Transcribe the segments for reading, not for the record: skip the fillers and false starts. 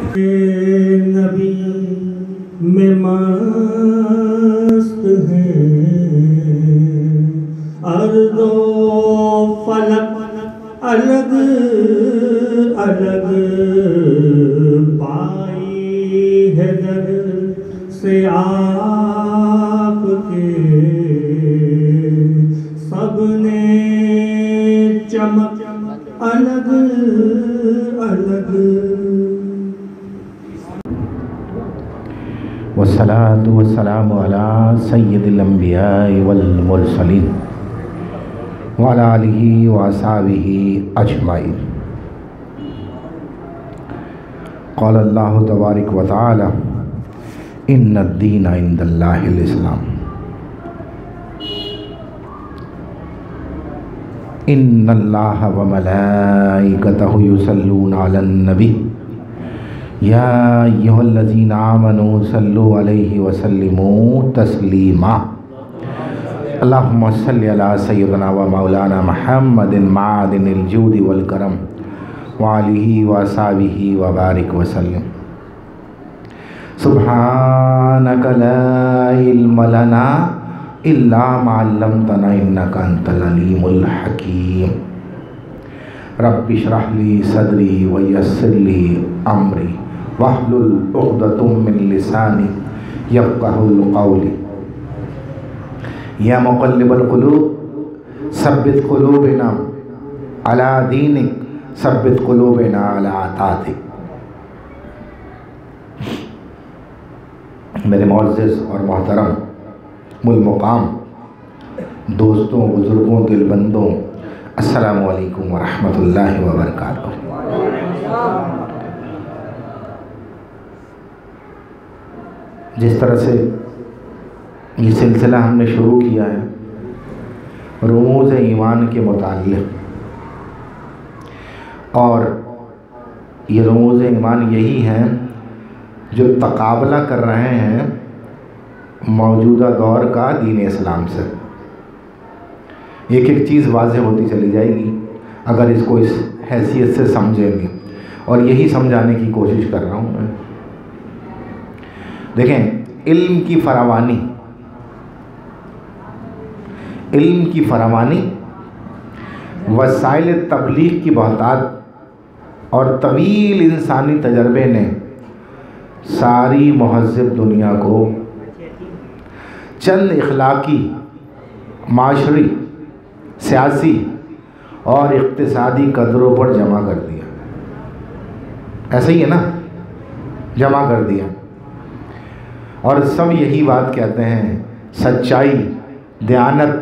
नबी में मस्त है अर्ज़ो फलक अलग अलग पाई है दर से आपके सबने चमक अलग अलग। वस्सलातु वस्सलामु अला सय्यिदिल अंबिया वल मुरसलीन व अला आलिहि व अस्हाबिहि अजमाइन। क़ाल अल्लाहु तबारक व तआला इन्नद-दीन इंदल्लाहिल इस्लाम। इन्नल्लाह व मलाइकतहु युसल्लूना अलन नबी या अय्युहल्लज़ीना आमनू सल्लु अलैहि व सल्लिमू तस्लीमा। अल्लाहुम्मा सल्लि अला सय्यिदिना व मौलाना मुहम्मदिन मादिनिल जूदि वल करम व आलिहि व अस्हाबिहि व बारिक व सल्लिम। सुब्हानका ला इल्म लना इल्ला मा अल्लमतना इन्नका अंतल अलीमुल हकीम। रब्बि इश्रह ली सदरी व यस्सिर ली अमरी वहलुल उक़दतम मिन लिसानी यफ़क़हुल क़ौली। या मुक़ल्लिबल क़ुलूब सब्बित क़ुलूबना अला दीनिक सब्बित क़ुलूबना अला ताअतिक। मेरे मुअज़्ज़िज़ और मोहतरम मुल्मुक़ाम दोस्तों, बुज़ुर्गों, दिलबंदों, अस्सलामु अलैकुम व रहमतुल्लाहि व बरकातुहू। जिस तरह से ये सिलसिला हमने शुरू किया है रुमूज़ ईमान के मुताल्लिक़, और ये रुमूज़ ईमान यही हैं जो तक़ाबला कर रहे हैं मौजूदा दौर का दीन इस्लाम से। एक एक चीज़ वाज़ेह होती चली जाएगी अगर इसको इस हैसियत से समझेंगे, और यही समझाने की कोशिश कर रहा हूँ मैं। देखें, इल्म की फरावानी वसाइल तबलीग की बहुतात और तवील इंसानी तजर्बे ने सारी महज़्ज़ब दुनिया को चंद इखलाकी, माशरी, सियासी और इक़्तिसादी कदरों पर जमा कर दिया। ऐसा ही है ना, जमा कर दिया। और सब यही बात कहते हैं, सच्चाई, दयानत,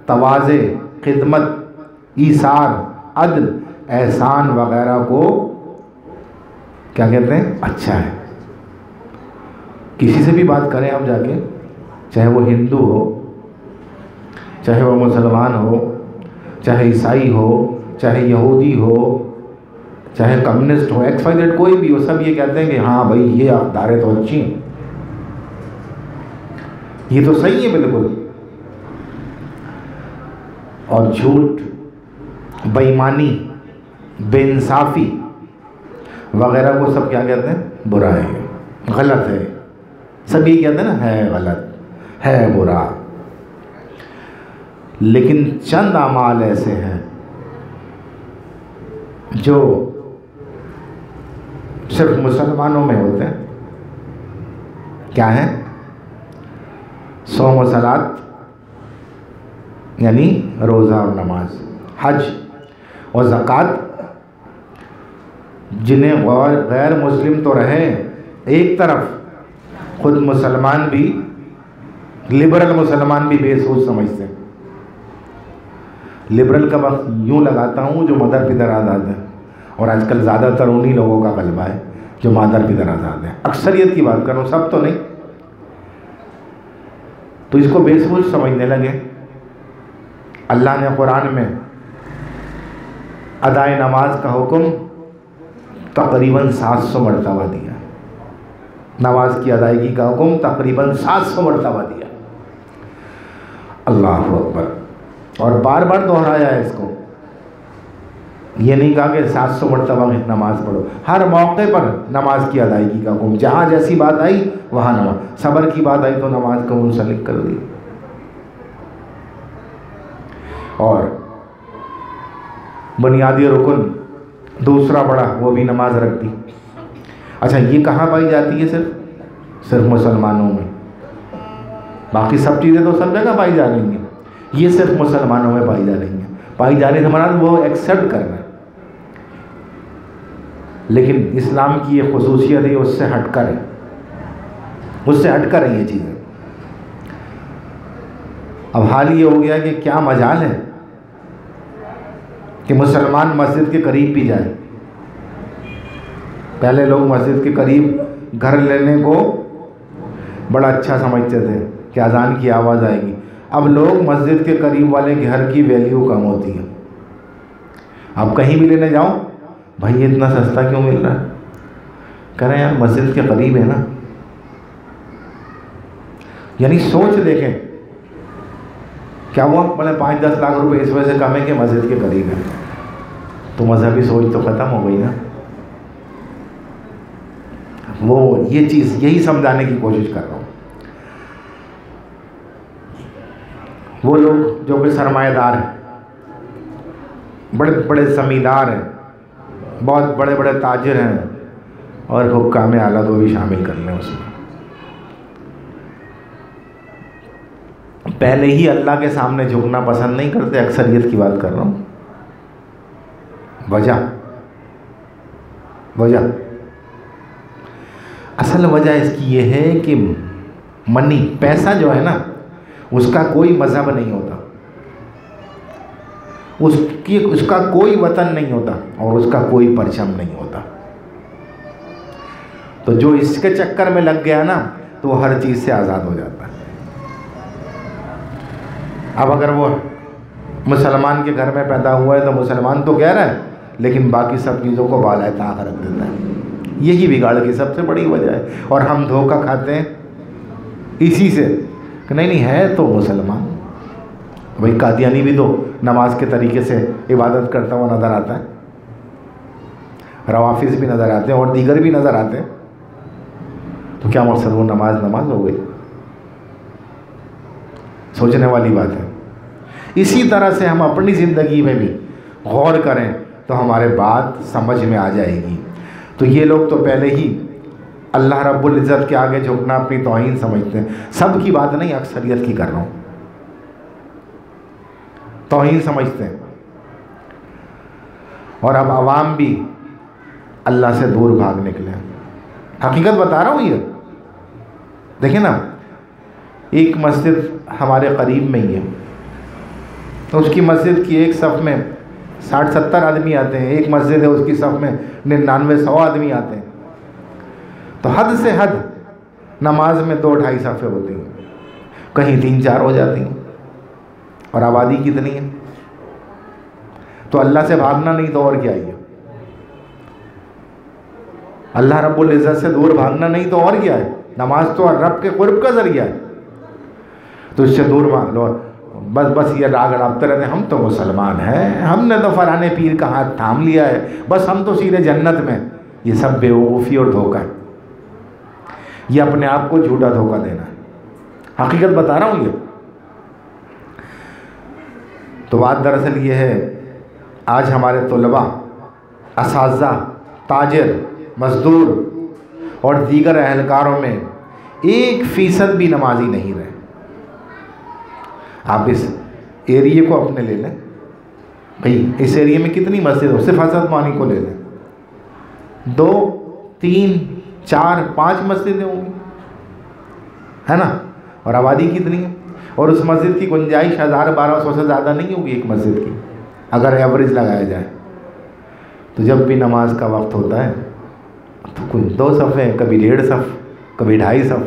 तवाज़े, खिदमत, ईसार, अदल, एहसान वगैरह को क्या कहते हैं? अच्छा है। किसी से भी बात करें हम जाके, चाहे वो हिंदू हो, चाहे वो मुसलमान हो, चाहे ईसाई हो, चाहे यहूदी हो, चाहे कम्युनिस्ट हो, XYZ कोई भी हो, सब ये कहते हैं कि हाँ भाई ये अक़दारें तो अच्छी हैं, ये तो सही है बिल्कुल। और झूठ, बेईमानी, बेइंसाफ़ी वगैरह को सब क्या कहते हैं? बुरा है, गलत है। सब ये कहते हैं ना, है गलत, है बुरा। लेकिन चंद अमाल ऐसे हैं जो सिर्फ मुसलमानों में होते हैं। क्या है? सौम व सलात यानी रोज़ा और नमाज, हज और ज़कात, जिन्हें गैर मुस्लिम तो रहे एक तरफ, खुद मुसलमान भी, लिबरल मुसलमान भी बेसूझ समझते हैं। लिबरल का वक्त यूँ लगाता हूँ जो मदर पिदर आज़ाद है, और आजकल ज़्यादातर उन्हीं लोगों का गलबा है जो मादर पिदर आज़ाद है। अक्सरियत की बात कर रहा हूँ, सब तो नहीं। तो इसको बेसूझ समझने लगे। अल्लाह ने कुरान में अदाए नमाज का हुक्म तकरीबन 700 मरतबा दिया। नमाज की अदायगी का हुक्म तकरीबन 700 मरतबा दिया। अल्लाह अकबर। और बार बार दोहराया है इसको। ये नहीं कहा कि 700 मरतबा नमाज पढ़ो। हर मौके पर नमाज की अदायगी का हुक्म, जहाँ जैसी बात आई वहाँ नमाज। सब्र की बात आई तो नमाज को मुंसलिक कर दी। और बुनियादी रुकन दूसरा बड़ा, वो भी नमाज रख दी। अच्छा, ये कहाँ पाई जाती है? सिर्फ मुसलमानों में। बाकी सब चीज़ें तो सब जगह पाई जा रही हैं, ये सिर्फ मुसलमानों में पाई जा रही हैं। पाई जाने से हमारा वो एक्सेप्ट कर रहे हैं, लेकिन इस्लाम की ये खुसूसियत है, उससे हटकर है, उससे हटकर है ये चीज़ें। अब हाल ये हो गया कि क्या मजाल है कि मुसलमान मस्जिद के करीब भी जाए। पहले लोग मस्जिद के करीब घर लेने को बड़ा अच्छा समझते थे कि अजान की आवाज़ आएगी। अब लोग मस्जिद के करीब वाले घर की वैल्यू कम होती है। अब कहीं भी लेने जाओ, भाई ये इतना सस्ता क्यों मिल रहा है? कह रहे हैं यार मस्जिद के करीब है ना। यानी सोच देखें, क्या हुआ बोले 5-10 लाख रुपए इस वजह से कम है कि मस्जिद के करीब है, तो मजहबी सोच तो ख़त्म हो गई ना। वो ये चीज़ यही समझाने की कोशिश कर रहा हूँ। वो लोग जो कि सरमाएदार हैं, बड़े बड़े ज़मींदार हैं, बहुत बड़े बड़े ताजिर हैं, और हुक्काम आला को भी शामिल कर लें उसमें। पहले ही अल्लाह के सामने झुकना पसंद नहीं करते। अक्सरियत की बात कर रहा हूँ। वजह असल वजह इसकी ये है कि मनी, पैसा जो है ना, उसका कोई मज़हब नहीं होता, उसका कोई वतन नहीं होता, और उसका कोई परचम नहीं होता। तो जो इसके चक्कर में लग गया ना, तो वो हर चीज़ से आज़ाद हो जाता है। अब अगर वो मुसलमान के घर में पैदा हुआ है तो मुसलमान तो कह रहा है, लेकिन बाकी सब चीज़ों को बालाए ताक रख देता है। यही बिगाड़ की सबसे बड़ी वजह है। और हम धोखा खाते हैं इसी से कि नहीं है तो मुसलमान। भाई कादियानी भी तो नमाज के तरीके से इबादत करता हुआ नज़र आता है, रवाफिज भी नज़र आते हैं, और दीगर भी नज़र आते हैं। तो क्या मकसद, वो नमाज हो गई? सोचने वाली बात है। इसी तरह से हम अपनी ज़िंदगी में भी गौर करें तो हमारे बात समझ में आ जाएगी। तो ये लोग तो पहले ही अल्लाह रब्बुल इज़्ज़त के आगे झुकना अपनी तौहीन समझते हैं। सब की बात नहीं, अक्सरियत की कर रहा हूँ। तौहीन समझते हैं। और अब आवाम भी अल्लाह से दूर भाग निकले। हकीकत बता रहा हूँ ये। देखिए ना, एक मस्जिद हमारे करीब में ही है, तो उसकी मस्जिद की एक सफ़ में 60-70 आदमी आते हैं। एक मस्जिद है, उसकी सफ़ में 99-100 आदमी आते हैं। तो हद से हद नमाज में 2-2.5 सफ़े होती हैं, कहीं 3-4 हो जाती हैं। और आबादी कितनी है? तो अल्लाह से भागना नहीं तो और क्या है? अल्लाह रब्बुल इज़्ज़त से दूर भागना नहीं तो और क्या है? नमाज तो रब के कुर्ब का ज़रिया है। तो इससे दूर भाग लो। बस ये राग रखते रहते, हम तो मुसलमान हैं, हमने तो फलाने पीर का हाथ थाम लिया है, बस हम तो सीधे जन्नत में। ये सब बेवकूफ़ी और धोखा है। ये अपने आप को झूठा धोखा देना है। हकीकत बता रहा हूँ ये। तो बात दरअसल ये है, आज हमारे तलबा, असातिज़ा, ताजिर, मज़दूर और दीगर अहलकारों में 1% भी नमाजी नहीं रहे। आप इस एरिए को अपने ले लें, भाई इस एरिए में कितनी मस्जिद हो, सिर्फ हज़रत मानी को ले लें, 2, 3, 4, 5 मस्जिदें होंगी, है ना? और आबादी कितनी है? और उस मस्जिद की गुंजाइश 1000-1200 से ज़्यादा नहीं होगी एक मस्जिद की, अगर एवरेज लगाया जाए। तो जब भी नमाज का वक्त होता है तो कोई 2 सफ़े, कभी 1.5 सफ़, कभी 2.5 सफ़।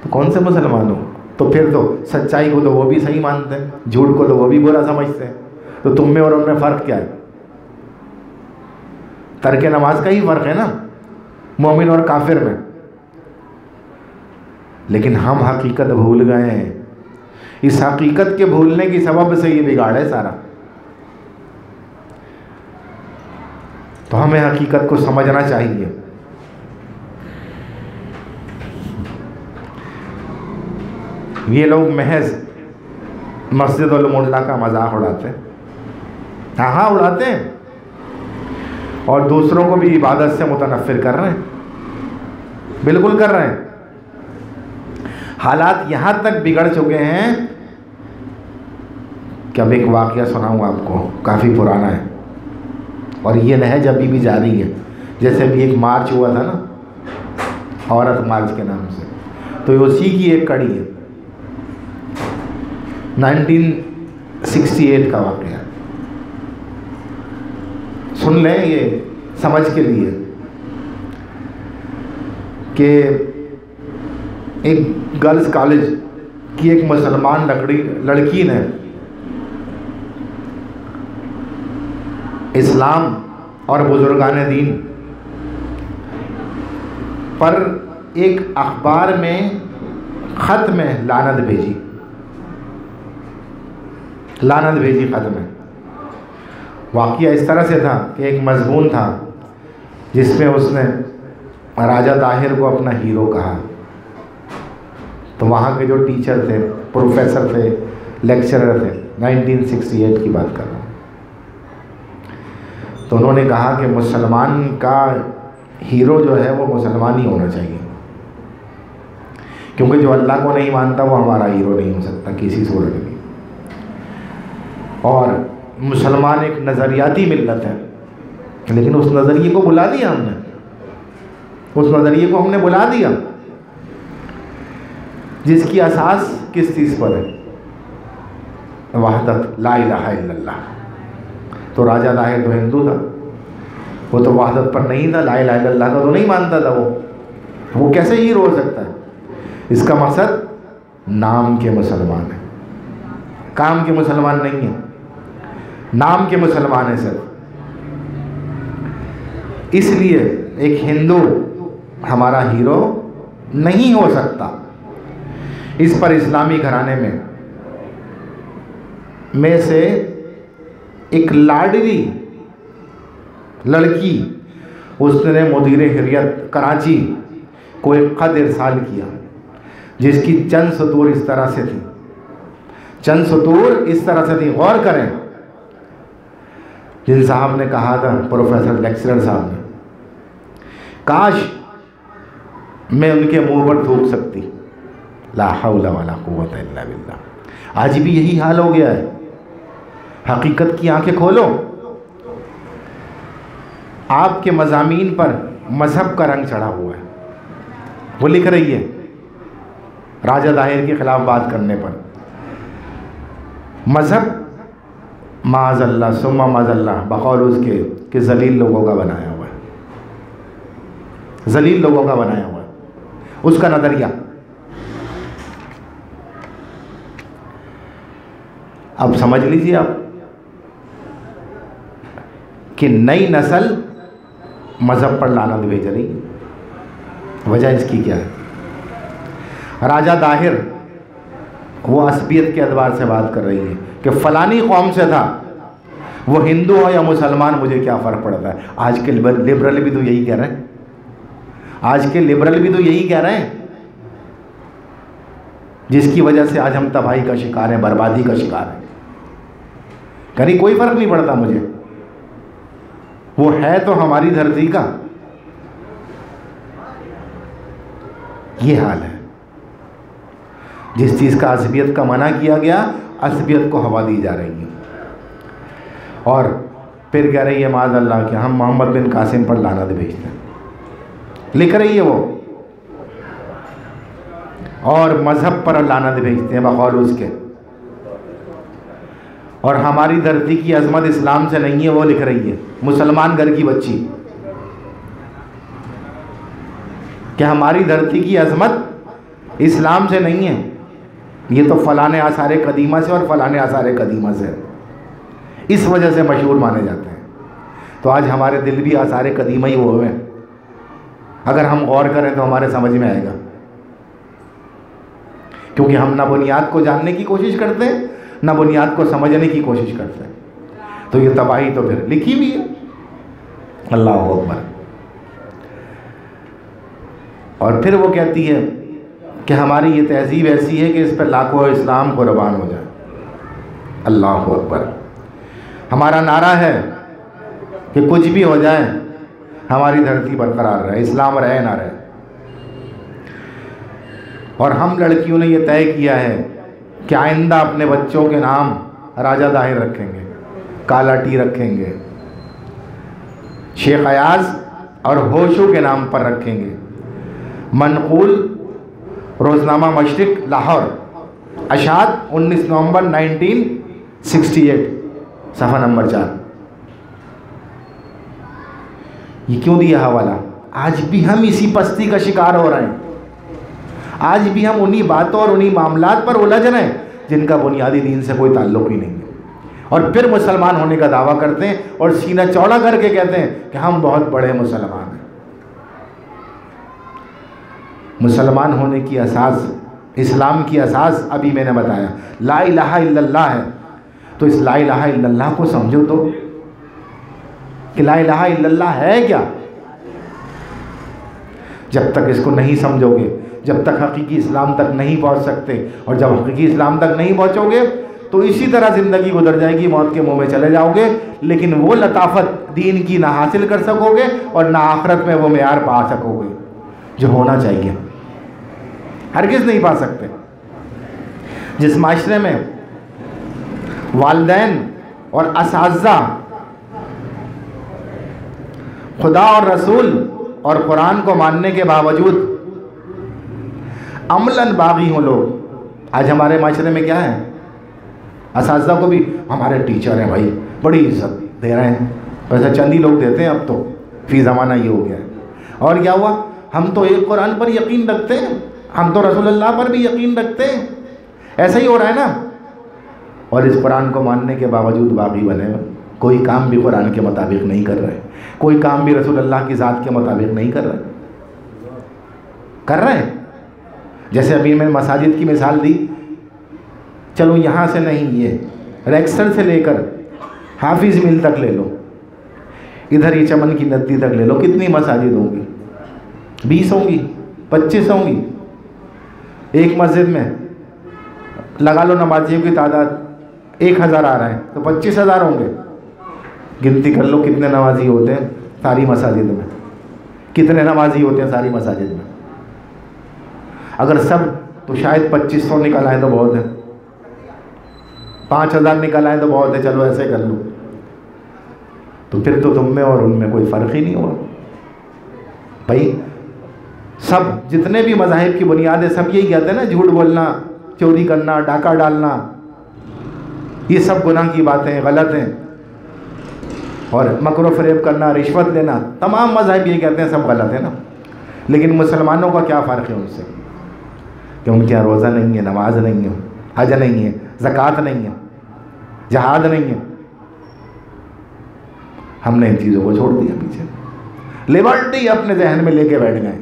तो कौन से मुसलमान हो? तो फिर तो सच्चाई को तो वो भी सही मानते हैं, झूठ को तो वो भी बुरा समझते हैं। तो तुम में और उनमें फ़र्क क्या है? तर्क नमाज का ही फ़र्क है ना, मोमिन और काफिर में। लेकिन हम हकीकत भूल गए हैं। इस हकीकत के भूलने की सबब से ये बिगाड़ है सारा। तो हमें हकीकत को समझना चाहिए। ये लोग महज मस्जिद और मोहल्ला का मजाक उड़ाते हैं, हाँ उड़ाते हैं, और दूसरों को भी इबादत से मुतनफ़िर कर रहे हैं, बिल्कुल कर रहे हैं। हालात यहाँ तक बिगड़ चुके हैं कि अब एक वाक़या सुनाऊँ आपको, काफ़ी पुराना है और ये लहज अभी भी जारी है। जैसे अभी एक मार्च हुआ था ना, औरत मार्च के नाम से, तो उसी की एक कड़ी है। 1968 का वाक़या, सुन लें ये समझ के लिए कि एक गर्ल्स कॉलेज की एक मुसलमान लड़की ने इस्लाम और बुजुर्गान दीन पर एक अखबार में ख़त में लानत भेजी ख़त में। वाक़या इस तरह से था कि एक मज़मून था जिसमें उसने राजा दाहिर को अपना हीरो कहा। तो वहाँ के जो टीचर थे, प्रोफेसर थे, लेक्चरर थे, 1968 की बात कर रहा हूँ, तो उन्होंने कहा कि मुसलमान का हीरो जो है वो मुसलमान ही होना चाहिए, क्योंकि जो अल्लाह को नहीं मानता वो हमारा हीरो नहीं हो सकता किसी सूरत में। और मुसलमान एक नज़रियाती मिल्लत है, लेकिन उस नज़रिए को बुला दिया हमने, उस नज़रिए को हमने बुला दिया जिसकी असास किस चीज़ पर है? वहदत, ला इलाहा इल्लल्लाह। तो राजा दाहिर तो हिंदू था, वो तो वहदत पर नहीं था, ला इलाहा इल्लल्लाह का तो नहीं मानता था। वो कैसे हीरो हो सकता है? इसका मकसद नाम के मुसलमान है, काम के मुसलमान नहीं है, नाम के मुसलमान है सर। इसलिए एक हिंदू हमारा हीरो नहीं हो सकता। इस पर इस्लामी घराने में से एक लाडली लड़की, उसने मुदीर हिर्रियत कराची को एक ख़त इरसाल किया जिसकी चंद सतूर इस तरह से थी, चंद सतूर इस तरह से थी, गौर करें। जिन साहब ने कहा था, प्रोफेसर लेक्चरर साहब ने, काश मैं उनके मुंह पर थूक सकती, ला हौला वला कुव्वता इल्ला बिल्लाह। आज भी यही हाल हो गया है। हकीकत की आंखें खोलो। आपके मज़ामीन पर मज़हब का रंग चढ़ा हुआ है। वो लिख रही है राजा दाहिर के ख़िलाफ़ बात करने पर, मज़हब माज़ल्ला सुम्मा माज़ल्ला बक़ौल उसके कि ज़लील लोगों का बनाया हुआ है, ज़लील लोगों का बनाया हुआ है उसका नज़रिया। अब समझ लीजिए आप कि नई नस्ल मज़हब पर लानत भेज रही है। वजह इसकी क्या है? राजा दाहिर वो असबियत के अतबार से बात कर रही है कि फ़लानी कौम से था, वो हिंदू हो या मुसलमान, मुझे क्या फ़र्क पड़ता है। आज के लिबरल भी तो यही कह रहे हैं, आज के लिबरल भी तो यही कह रहे हैं, जिसकी वजह से आज हम तबाही का शिकार हैं, बर्बादी का शिकार हैं। कहीं कोई फ़र्क नहीं पड़ता मुझे, वो है तो हमारी धरती का। ये हाल है। जिस चीज़ का असबियत का मना किया गया, असबियत को हवा दी जा रही है। और फिर कह रही है माज़अल्लाह कि हम मोहम्मद बिन कासिम पर लानत भेजते हैं, लिख रही है वो, और मज़हब पर लानत भेजते हैं बक़ौल उसके। और हमारी धरती की अज़मत इस्लाम से नहीं है, वो लिख रही है, मुसलमान घर की बच्ची, कि हमारी धरती की अज़मत इस्लाम से नहीं है, ये तो फ़लाने आसार कदीमा से और फ़लाने आसार कदीमा से, इस वजह से मशहूर माने जाते हैं। तो आज हमारे दिल भी आसार कदीमा ही हुए हैं। अगर हम गौर करें तो हमारे समझ में आएगा, क्योंकि हम ना बुनियाद को जानने की कोशिश करते हैं, ना बुनियाद को समझने की कोशिश करते हैं। तो ये तबाही तो फिर लिखी हुई है, अल्लाह अकबर। और फिर वो कहती है कि हमारी ये तहजीब ऐसी है कि इस पर लाखों इस्लाम कुर्बान हो जाए। अल्लाह अकबर। हमारा नारा है कि कुछ भी हो जाए हमारी धरती बरकरार रहे, इस्लाम रहे ना रहे। और हम लड़कियों ने ये तय किया है कि आइंदा अपने बच्चों के नाम राजा दाहिर रखेंगे, काला टी रखेंगे, शेख अयाज और होशू के नाम पर रखेंगे। मनकूल रोज़नामा मशरिक लाहौर, अशात 19 नवंबर 1968, सफ़ा नंबर 4। ये क्यों दिया हवाला? आज भी हम इसी पस्ती का शिकार हो रहे हैं। आज भी हम उन्हीं बातों और उन्हीं मामलात पर उलझ रहे हैं जिनका बुनियादी दीन से कोई ताल्लुक़ ही नहीं है। और फिर मुसलमान होने का दावा करते हैं और सीना चौड़ा करके कहते हैं कि हम बहुत बड़े मुसलमान हैं। मुसलमान होने की असास, इस्लाम की असास अभी मैंने बताया, ला इलाहा इल्लल्लाह है। तो इस ला इलाहा इल्लल्लाह को समझो तो कि ला इलाहा इल्लल्लाह है क्या। जब तक इसको नहीं समझोगे, जब तक हकीकी इस्लाम तक नहीं पहुंच सकते, और जब हकीकी इस्लाम तक नहीं पहुंचोगे तो इसी तरह ज़िंदगी गुजर जाएगी, मौत के मुंह में चले जाओगे। लेकिन वो लताफत दीन की ना हासिल कर सकोगे और ना आखिरत में वो मेयार पा सकोगे जो होना चाहिए। हरगिज़ नहीं पा सकते। जिस माशरे में वालिदैन और असातिज़ा खुदा और रसूल और कुरान को मानने के बावजूद अमलन बागी हों लोग, आज हमारे माशरे में क्या है, असातिज़ा को भी हमारे टीचर हैं भाई, बड़ी इज्जत दे रहे हैं। वैसे चंद ही लोग देते हैं अब तो, फी ज़माना ये हो गया है। और क्या हुआ, हम तो एक कुरान पर यकीन रखते हैं, हम तो रसूलुल्लाह पर भी यकीन रखते हैं। ऐसा ही हो रहा है ना। और इस कुरान को मानने के बावजूद बागी बने हुए, कोई काम भी कुरान के मुताबिक नहीं कर रहे, कोई काम भी रसूलुल्लाह की ज़ात के मुताबिक नहीं कर रहे हैं। जैसे अभी मैंने मसाजिद की मिसाल दी, चलो यहाँ से नहीं, ये रेक्सर से लेकर हाफिज़ मिल तक ले लो, इधर ये चमन की नदी तक ले लो, कितनी मसाजिद होंगी? 20 होंगी, 25 होंगी। एक मस्जिद में लगा लो नमाजियों की तादाद 1000 आ रहे हैं तो 25,000 होंगे। गिनती कर लो कितने नमाजी होते हैं सारी मसाजिद में, कितने नमाजी होते हैं सारी मसाजिद में। अगर सब तो शायद 2500 निकल आए तो बहुत है, 5000 निकल आए तो बहुत है, चलो ऐसे कर लो। तो फिर तो तुम में और उनमें कोई फ़र्क ही नहीं हुआ भाई। सब जितने भी मज़ाहिब की बुनियाद है सब यही कहते हैं ना, झूठ बोलना, चोरी करना, डाका डालना, ये सब गुनाह की बातें हैं, गलत हैं। और मकरो फरेब करना, रिश्वत लेना, तमाम मज़ाहिब ये कहते हैं सब गलत है ना। लेकिन मुसलमानों का क्या फ़र्क है उनसे कि उनके यहाँ रोज़ा नहीं है, नमाज नहीं है, हज नहीं है, ज़कात नहीं है, जहाद नहीं है। हमने इन चीज़ों को छोड़ दिया पीछे, लिबर्टी अपने जहन में लेके बैठ गए।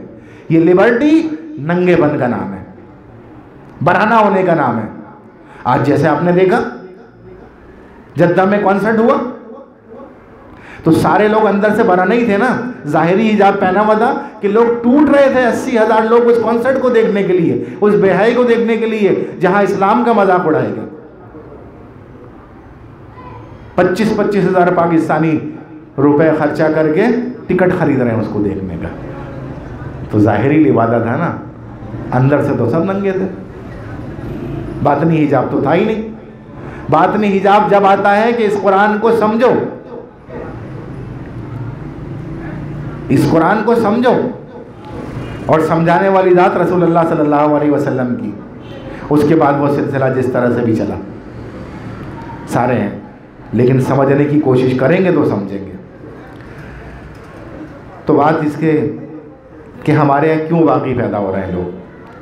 ये लिबर्टी नंगेपन का नाम है, बराना होने का नाम है। आज जैसे आपने देखा जद्दा में कॉन्सर्ट हुआ तो सारे लोग अंदर से बराना ही थे ना, ज़ाहिरी हिजाब पहना हुआ था कि लोग टूट रहे थे। 80,000 लोग उस कॉन्सर्ट को देखने के लिए, उस बेहाई को देखने के लिए जहां इस्लाम का मजाक उड़ाएगा। 25-25 हज़ार पाकिस्तानी रुपए खर्चा करके टिकट खरीद रहे हैं उसको देखने का। तो ज़ाहिरी लिबादा था ना, अंदर से तो सब नंगे थे। बातनी हिजाब तो था ही नहीं। बातनी हिजाब जब आता है कि इस कुरान को समझो, इस कुरान को समझो, और समझाने वाली ज़ात रसूलुल्लाह सल्लल्लाहु अलैहि वसल्लम की, उसके बाद वो सिलसिला जिस तरह से भी चला सारे हैं। लेकिन समझने की कोशिश करेंगे तो समझेंगे। तो बात इसके कि हमारे यहाँ क्यों बाकी पैदा हो रहे हैं लोग।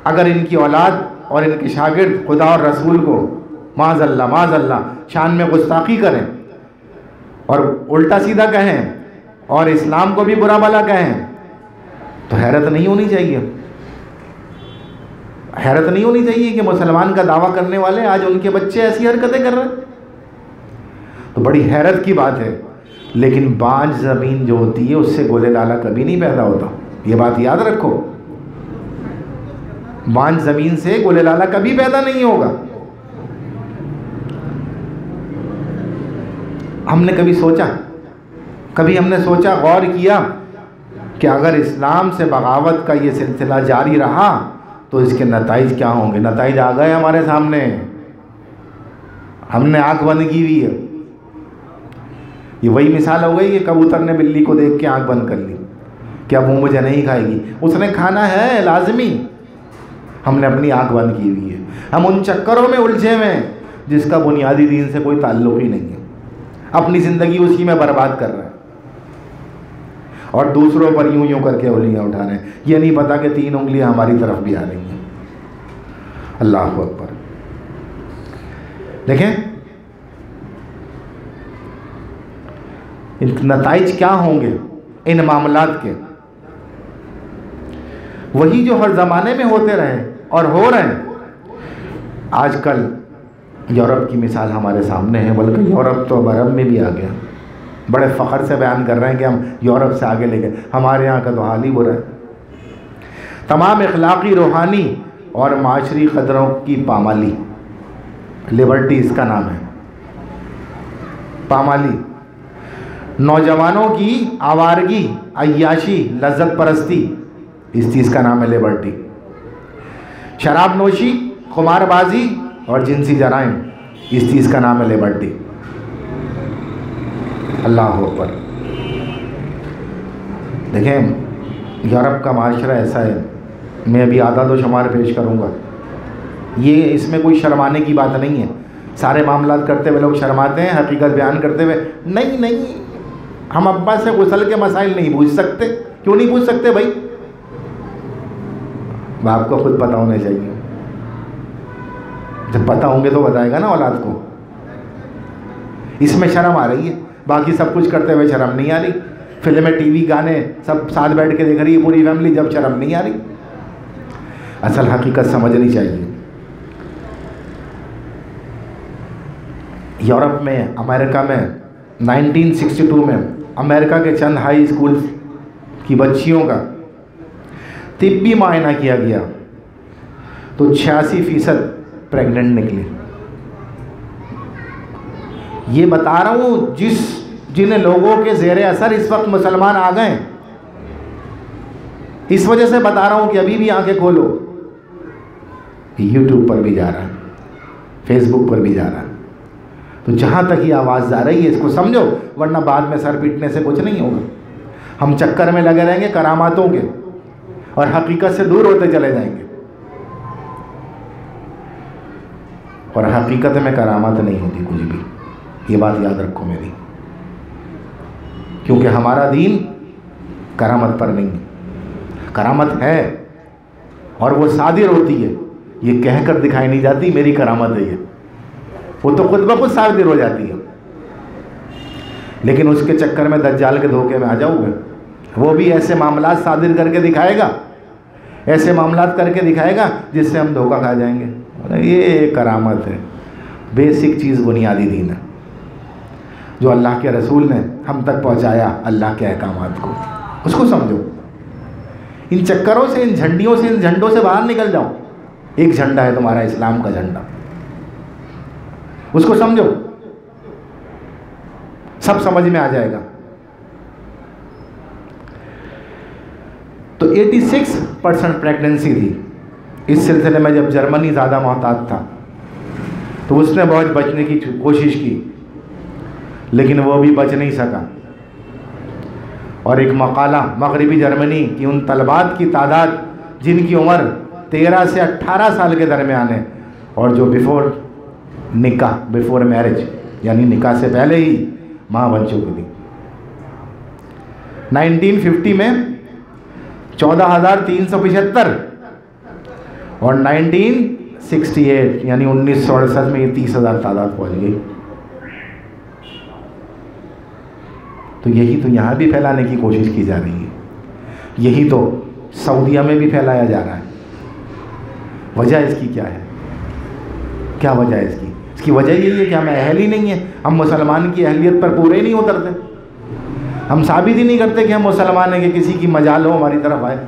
अगर इनकी औलाद और इनके शागिर्द खुदा और रसूल को माज़अल्लाह शान में गुस्ताखी करें और उल्टा सीधा कहें और इस्लाम को भी बुरा भला कहें तो हैरत नहीं होनी चाहिए। हैरत नहीं होनी चाहिए कि मुसलमान का दावा करने वाले आज उनके बच्चे ऐसी हरकतें कर रहे हैं। तो बड़ी हैरत की बात है। लेकिन बांझ ज़मीन जो होती है उससे गोले लाला कभी नहीं पैदा होता, ये बात याद रखो। बांझ ज़मीन से गोले लाला कभी पैदा नहीं होगा। हमने कभी हमने सोचा, गौर किया कि अगर इस्लाम से बगावत का ये सिलसिला जारी रहा तो इसके नताइज क्या होंगे? नताइज आ गए हमारे सामने, हमने आंख बंद की हुई है। ये वही मिसाल हो गई कि कबूतर ने बिल्ली को देख के आंख बंद कर ली कि अब वो मुझे नहीं खाएगी, उसने खाना है लाजमी, हमने अपनी आंख बंद की हुई है। हम उन चक्करों में उलझे हुए हैं जिसका बुनियादी दीन से कोई ताल्लुक़ ही नहीं है, अपनी ज़िंदगी उसी में बर्बाद कर रहे हैं और दूसरों पर यूं यूं करके उंगलियां उठा रहे हैं। ये नहीं पता कि 3 उंगलियां हमारी तरफ भी आ रही हैं। अल्लाह अकबर। देखें इन नताइज क्या होंगे इन मामलात के, वही जो हर ज़माने में होते रहे और हो रहे हैं। आजकल यूरोप की मिसाल हमारे सामने है, बल्कि यूरोप तो अरब में भी आ गया। बड़े फ़ख्र से बयान कर रहे हैं कि हम यूरोप से आगे ले गए। हमारे यहाँ का तो हाल ही बुरा है। तमाम इखलाक़ी, रूहानी और माशरी क़दरों की पामाली, लिबर्टी इसका नाम है, पामाली। नौजवानों की आवारगी, अय्याशी, लज्जत परस्ती, इस चीज़ का नाम है लिबर्टी। शराब नोशी, खुमारबाजी और जिनसी जराइम, इस चीज़ का नाम है लिबर्टी। अल्लाह अकबर। देखें यूरोप का माशरा ऐसा है, मैं अभी आधा दो शुमार पेश करूँगा। ये इसमें कोई शर्माने की बात नहीं है। सारे मामलात करते हुए लोग शर्माते हैं, हकीकत बयान करते हुए नहीं, हम अब्बा से गुस्ल के मसाइल नहीं पूछ सकते। क्यों नहीं पूछ सकते भाई? बाप को खुद पता होना चाहिए। जब पता होंगे तो बताएगा ना औलाद को। इसमें शर्म आ रही है, बाकी सब कुछ करते हुए शर्म नहीं आ रही। फिल्में, टीवी, गाने सब साथ बैठ के देख रही है पूरी फैमिली, जब शर्म नहीं आ रही। असल हकीकत समझनी चाहिए। यूरोप में, अमेरिका में 1962 में अमेरिका के चंद हाई स्कूल की बच्चियों का तिब्बी मायना किया गया तो 86% प्रेग्नेंट निकली। ये बता रहा हूँ जिन लोगों के ज़ेरे असर इस वक्त मुसलमान आ गए, इस वजह से बता रहा हूँ कि अभी भी आंखें खोलो। यूट्यूब पर भी जा रहा है, फेसबुक पर भी जा रहा है। तो जहाँ तक ये आवाज़ जा रही है इसको समझो, वरना बाद में सर पीटने से कुछ नहीं होगा। हम चक्कर में लगे रहेंगे करामातों के और हकीकत से दूर होते चले जाएंगे। और हकीकत में करामात नहीं होती कुछ भी, ये बात याद रखो मेरी, क्योंकि हमारा दीन करामत पर नहीं। करामत है और वो सादिर होती है, ये कहकर दिखाई नहीं जाती मेरी करामत है ये, वो तो खुद ब खुद सादिर हो जाती है। लेकिन उसके चक्कर में दज्जाल के धोखे में आ जाओगे। वो भी ऐसे मामलात सादिर करके दिखाएगा, ऐसे मामलात करके दिखाएगा जिससे हम धोखा खा जाएंगे। ये करामत है, बेसिक चीज़, बुनियादी दीन है जो अल्लाह के रसूल ने हम तक पहुंचाया, अल्लाह के अहकामात को, उसको समझो। इन चक्करों से, इन झंडियों से, इन झंडों से बाहर निकल जाओ। एक झंडा है तुम्हारा, इस्लाम का झंडा, उसको समझो, सब समझ में आ जाएगा। तो 86% प्रेगनेंसी थी। इस सिलसिले में जब जर्मनी ज़्यादा मोहताज था तो उसने बहुत बचने की कोशिश की, लेकिन वो भी बच नहीं सका। और एक मकाला मगरिबी जर्मनी की उन तलबात की तादाद जिनकी उम्र 13 से 18 साल के दरमियान है और जो बिफोर मैरिज यानी निकाह से पहले ही माँ बन चुकी थी। 1950 में 14,375 और 1968 यानी 1968 में ये 30,000 तादाद पहुँच गई। तो यही तो यहाँ भी फैलाने की कोशिश की जा रही है, यही तो सऊदीया में भी फैलाया जा रहा है। वजह इसकी क्या है? क्या वजह है इसकी? इसकी वजह यही है कि हमें अहल ही नहीं है, हम मुसलमान की अहलियत पर पूरे नहीं उतरते। हम साबित ही नहीं करते कि हम मुसलमान हैं कि किसी की मजाल हो हमारी तरफ आए।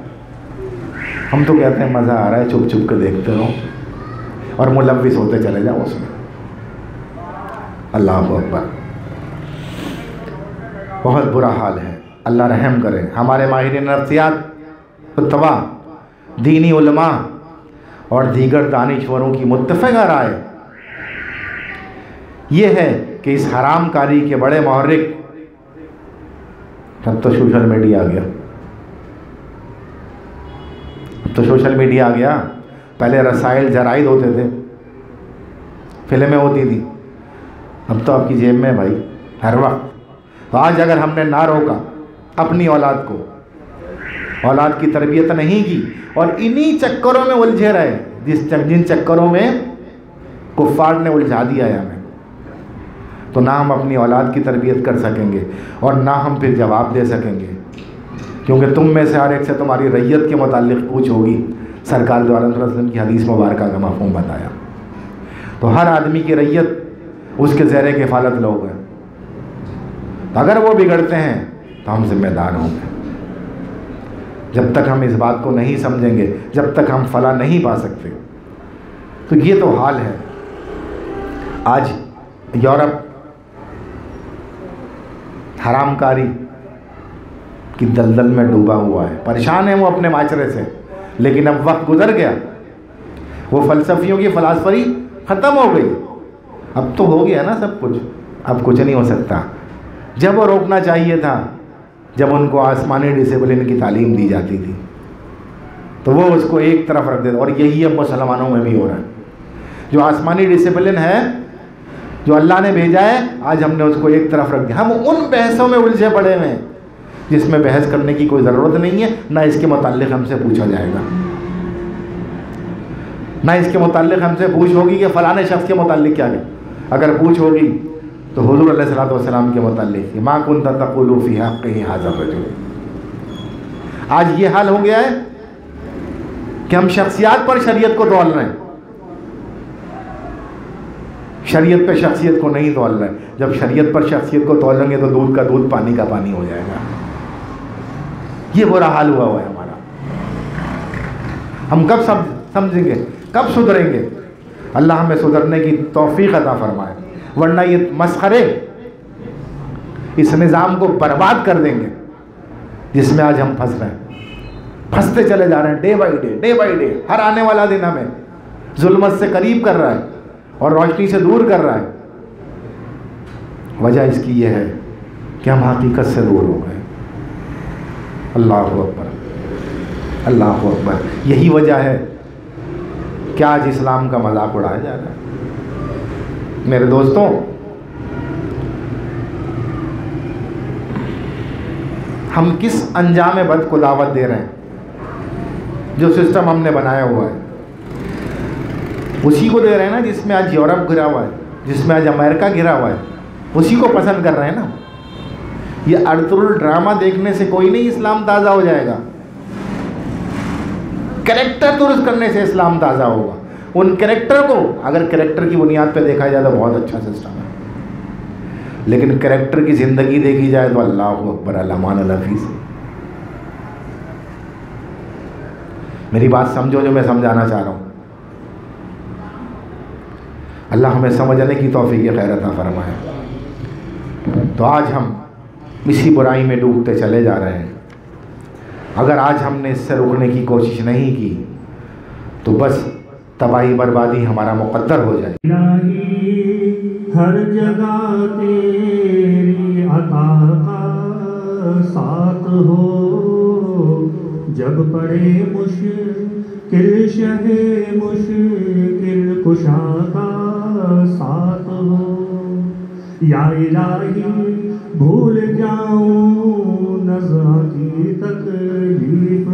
हम तो कहते हैं मज़ा आ रहा है, चुप चुप के देखते रहो और मुलव्विस होते चले जाओ उसमें। अल्लाह अकबर, बहुत बुरा हाल है। अल्लाह रहम करे। हमारे माहिर नफ्सियात, फतवा, दीनी उलमा और दीगर दानिशवरों की मुत्तफ़क़ा राय ये है कि इस हराम कारी के बड़े मुहर्रिक, अब तो सोशल मीडिया आ गया, अब तो सोशल मीडिया आ गया। पहले रसाइल जराइद होते थे, फिल्में होती थी, अब तो आपकी जेब में भाई हर वक्त। तो आज अगर हमने ना रोका अपनी औलाद को, औलाद की तरबियत नहीं की और इन्हीं चक्करों में उलझे रहे जिन चक्करों में कुफ़ार ने उलझा दिया है हमें, तो ना हम अपनी औलाद की तरबियत कर सकेंगे और ना हम फिर जवाब दे सकेंगे, क्योंकि तुम में से हर एक से तुम्हारी रैयत के मुताल्लिक़ पूछ होगी। सरकार द्वारा वसल्लम की हदीस मुबारक का मफ़हूम बताया। तो हर आदमी की रैयत उसके ज़ेरे किफ़ालत लोग हैं, तो अगर वो बिगड़ते हैं तो हम जिम्मेदार होंगे। जब तक हम इस बात को नहीं समझेंगे, जब तक हम फला नहीं पा सकते। तो ये तो हाल है। आज यूरोप हरामकारी की दलदल में डूबा हुआ है, परेशान है वो अपने माशरे से, लेकिन अब वक्त गुजर गया, वो फ़लसफ़ियों की फ़लासफ़री ख़त्म हो गई। अब तो हो गया ना सब कुछ, अब कुछ नहीं हो सकता। जब वो रोकना चाहिए था, जब उनको आसमानी डिसिप्लिन की तालीम दी जाती थी, तो वो उसको एक तरफ रख देते, और यही अब मुसलमानों में भी हो रहा है। जो आसमानी डिसिप्लिन है, जो अल्लाह ने भेजा है, आज हमने उसको एक तरफ रख दिया। हम उन बहसों में उलझे पड़े हुए हैं जिसमें बहस करने की कोई ज़रूरत नहीं है, ना इसके मुताल्लिक़ हमसे पूछा जाएगा, ना इसके मुताल्लिक़ हमसे पूछ होगी कि फ़लाने शख्स के मुताल्लिक़ क्या है। अगर पूछ होगी तो हुज़ूर अलैहिस्सलातु वस्सलाम के मुताल्लिक़, मा कुन्ता तक़ूलु फ़ी हक़्क़िही हाज़ा रजुल। आज ये हाल हो गया है कि हम शख्सियत पर शरीयत को तौल रहे हैं, शरीयत पे शख्सियत को नहीं तौल रहे। जब शरीयत पर शख्सियत को तौलेंगे तो दूध का दूध, पानी का पानी हो जाएगा। ये बुरा हाल हुआ है हमारा। हम कब समझेंगे, कब सुधरेंगे? अल्लाह हमें सुधरने की तौफीक अता फरमाए, वरना ये मसखरे इस निज़ाम को बर्बाद कर देंगे जिसमें आज हम फंस रहे हैं, फंसते चले जा रहे हैं। डे बाई डे हर आने वाला दिन हमें जुल्मत से करीब कर रहा है और रोशनी से दूर कर रहा है। वजह इसकी ये है कि हम हकीकत से दूर हो गए। अल्लाह अकबर, अल्लाह अकबर। यही वजह है कि आज इस्लाम का मजाक उड़ाया जा रहा है। मेरे दोस्तों, हम किस अंजाम बद को दावत दे रहे हैं? जो सिस्टम हमने बनाया हुआ है उसी को दे रहे हैं ना, जिसमें आज यूरोप घिरा हुआ है, जिसमें आज अमेरिका घिरा हुआ है, उसी को पसंद कर रहे हैं ना। ये अर्तुगरुल ड्रामा देखने से कोई नहीं इस्लाम ताज़ा हो जाएगा, कैरेक्टर दुरुस्त करने से इस्लाम ताज़ा होगा। उन कैरेक्टर को अगर कैरेक्टर की बुनियाद पे देखा जाए तो बहुत अच्छा सिस्टम है, लेकिन कैरेक्टर की ज़िंदगी देखी जाए तो अल्लाह अकबर, अल्लाह हफीज़। मेरी बात समझो जो मैं समझाना चाह रहा हूँ। अल्लाह हमें समझने की तौफीक खैर अता फरमाए। तो आज हम इसी बुराई में डूबते चले जा रहे हैं। अगर आज हमने इससे रोकने की कोशिश नहीं की तो बस तबाही बर्बादी हमारा मुक़द्दर हो जाए। हर जगह तेरी अता का साथ हो, जब पड़े मुश्किल शहे मुश्किल कुशा का साथ हो। या इलाही भूल जाऊं नज़ा की तकलीफ